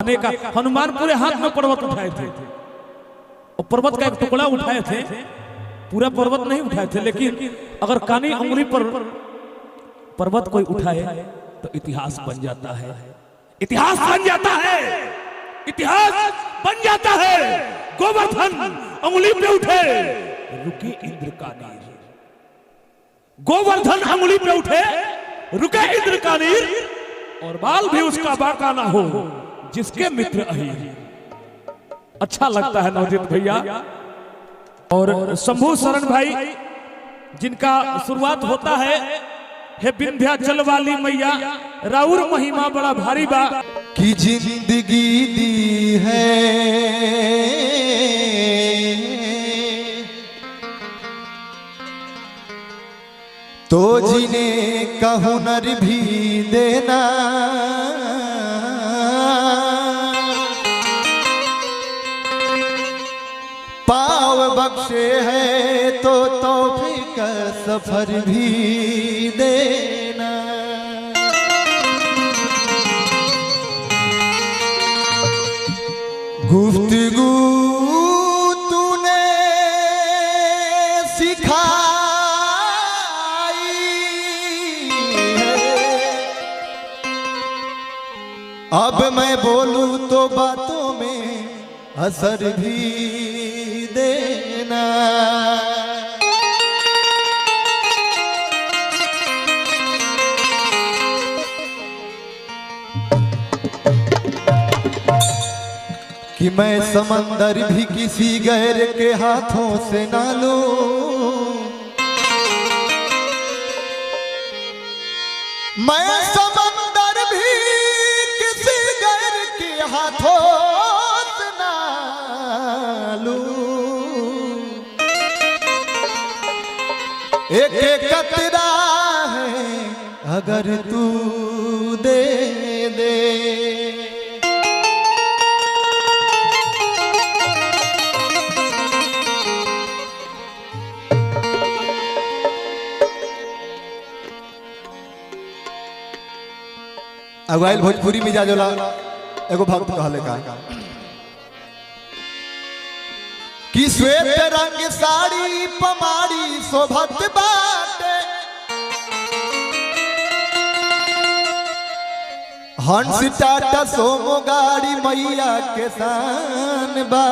खाने का। हनुमान पूरे हाथ में पर्वत उठाए थे और पर्वत का एक टुकड़ा उठाए थे, पूरा पर्वत नहीं उठाए थे, लेकिन अगर कानी उंगली पर पर्वत कोई उठाए तो इतिहास बन जाता है, इतिहास बन जाता है, इतिहास बन जाता है। गोवर्धन उंगली पे उठे, रुके इंद्र का नीर। गोवर्धन उंगली पे उठे, रुके इंद्र का नीर, और बाल भी उसका बाका ना हो जिसके मित्र अहीर। अच्छा लगता है नवजीत भैया। और शंभू शरण भाई जिनका शुरुआत होता है, हे विंध्याचल वाली मैया राउर महिमा बड़ा भारी बा। की जिंदगी दी है तो जीने का हुनर भी देना, पाव बख्शे है तो तौफीक का सफर भी देना। गुफ्तगू तूने सिखाई है, अब मैं बोलूं तो बातों में असर भी देना। कि मैं समंदर भी किसी गैर के हाथों से ना लूं, मैं समंदर भी किसी गैर के हाथों से ना लूं। एक एक कतरा है अगर तू दे दे, अगवाइल भोजपुरी में जा जोला एगो भक्त कहले का कि श्वेत रंग साड़ी पमाड़ी शोभत बाटे, हंस टाटा सोमो गाड़ी मैया के शान बा।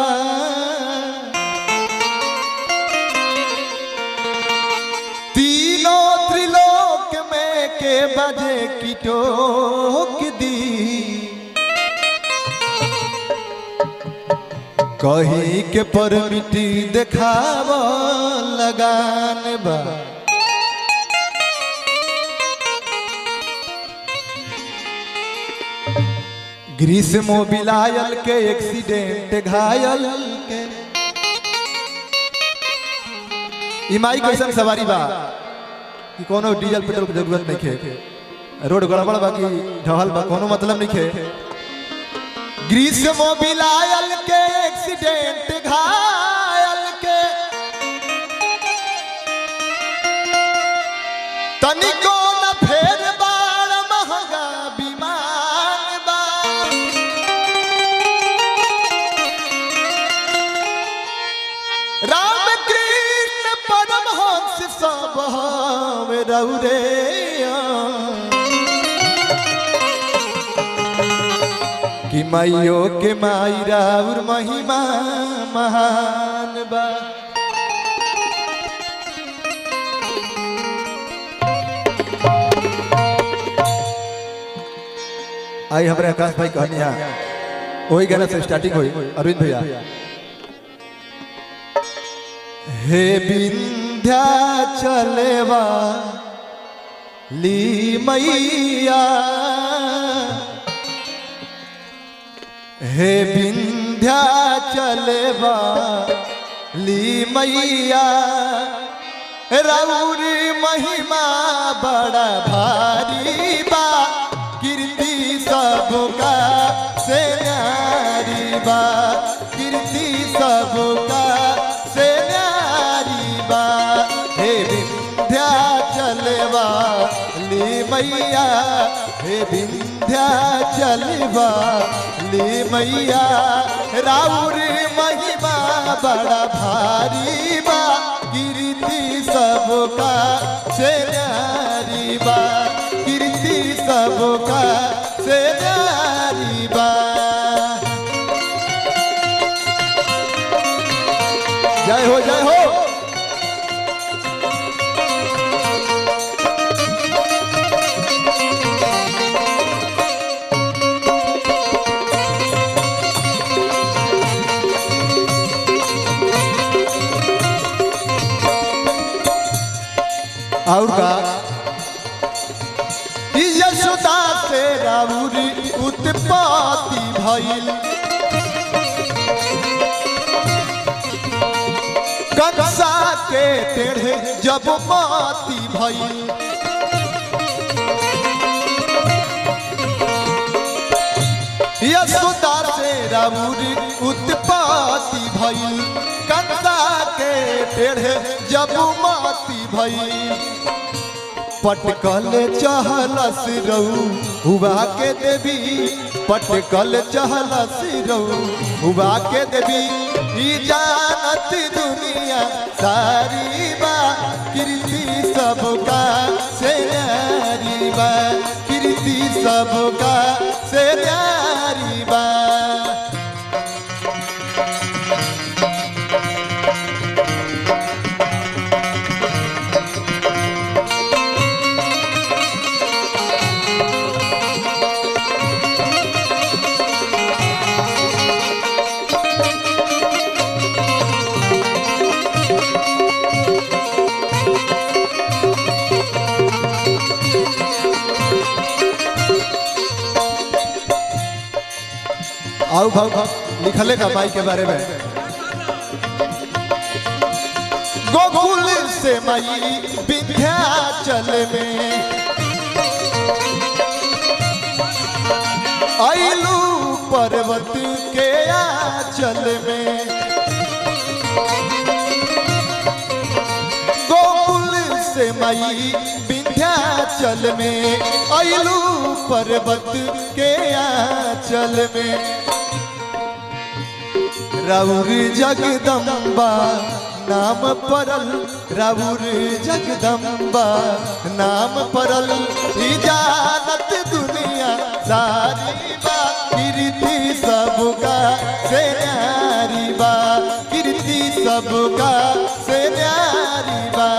तीनों त्रिलोक में के बजे की टोक दी, कहीं के पर मिट्टी देखाव लगान बा। ग्रीष्मो बिलायल के एक्सीडेंट घायल के, इमाई कैसन सवारी बा कि कोनो डीजल पेट्रोल की जरूरत नहीं खे, रोड गड़बड़ बा कि ढहल बा कोनो मतलब नहीं खे। ग्रीष्मो बिलायल के एक्सीडेंट घायल के, तनिको न फेर बाड़ महंगा विमान बा। राम कृष्ण परमहंस सब हमें रउरे, कि माइयो के माई राउर महिमा महान बा। आई हमारे आकाश भाई कहनिया वही गाना से स्टार्टिंग हुई। अरविंद भैया, हे विंध्याचल वाली मैया, हे विंध्याचल वाली मैया, राउर महिमा बड़ा भारी बा, कीर्ति सबका से न्यारी बा, कीर्ति सबका से न्यारी बा। हे विंध्याचल वाली मैया, हे विंध्याचल वाली मैया राउर महिमा बड़ा भारी बा कीर्ति सबका से न्यारी बा कीर्ति सबका से न्यारी बा। जय हो जय हो। और का यशोदा से राउर उत्पत्ति भइल कंसा के टेढ़े जब माती भइल यशोदा से राउर उत्पत्ति भइल कंसा के टेढ़े जब माती भइल पटकल चहलस रहू हुआ के देवी पटकल चहलस रहू हुआ के देवी ई जानत दुनिया सारी बा कीर्ति सबका से न्यारी बा कीर्ति सबका से न्यारी बा। आओ भाव लिखले का माई के बारे में गोकुल से माई विंध्याचल में आइलू पर्वत के आंचल में गोकुल से माई विंध्याचल में आइलू पर्वत के आंचल में राउर जगदम्बा नाम परल राउर जगदम्बा नाम परल जानत दुनिया सारी बा कीर्ति सबका से न्यारी बा कीर्ति सबका से न्यारी बा।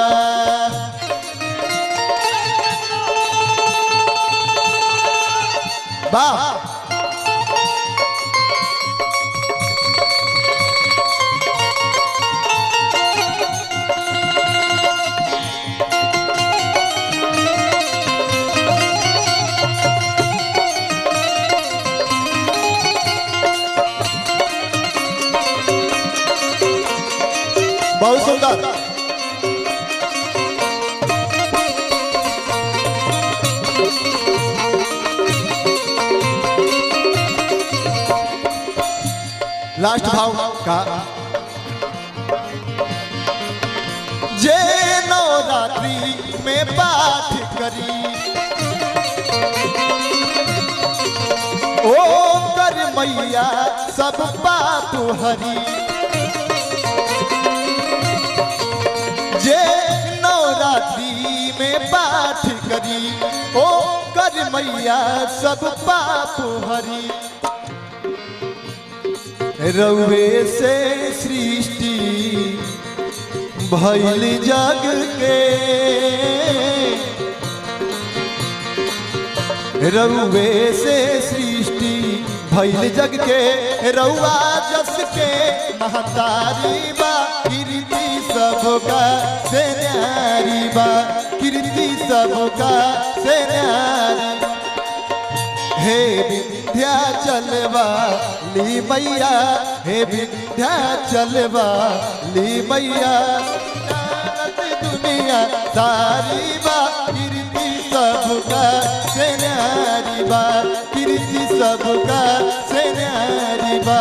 वाह बहुत सुंदर। लास्ट भाव का जे नवरात्रि में पाठ करी ओम कर मैया सब पाप हरी जे नवरात्रि में पाठ करी ओम कर मैया सब पाप हरी रउवे से सृष्टि भइल जग के रउवे से सृष्टि भइल जग के रउआ जस के महतारी बा कीर्ति सबका से न्यारी बा कीर्ति सबका से न्यारी। हे विंध्याचल वाली मैया हे विंध्याचल वाली मैया जानत दुनिया सारी बा कीर्ति सबका से न्यारी बा कीर्ति सबका से न्यारी बा।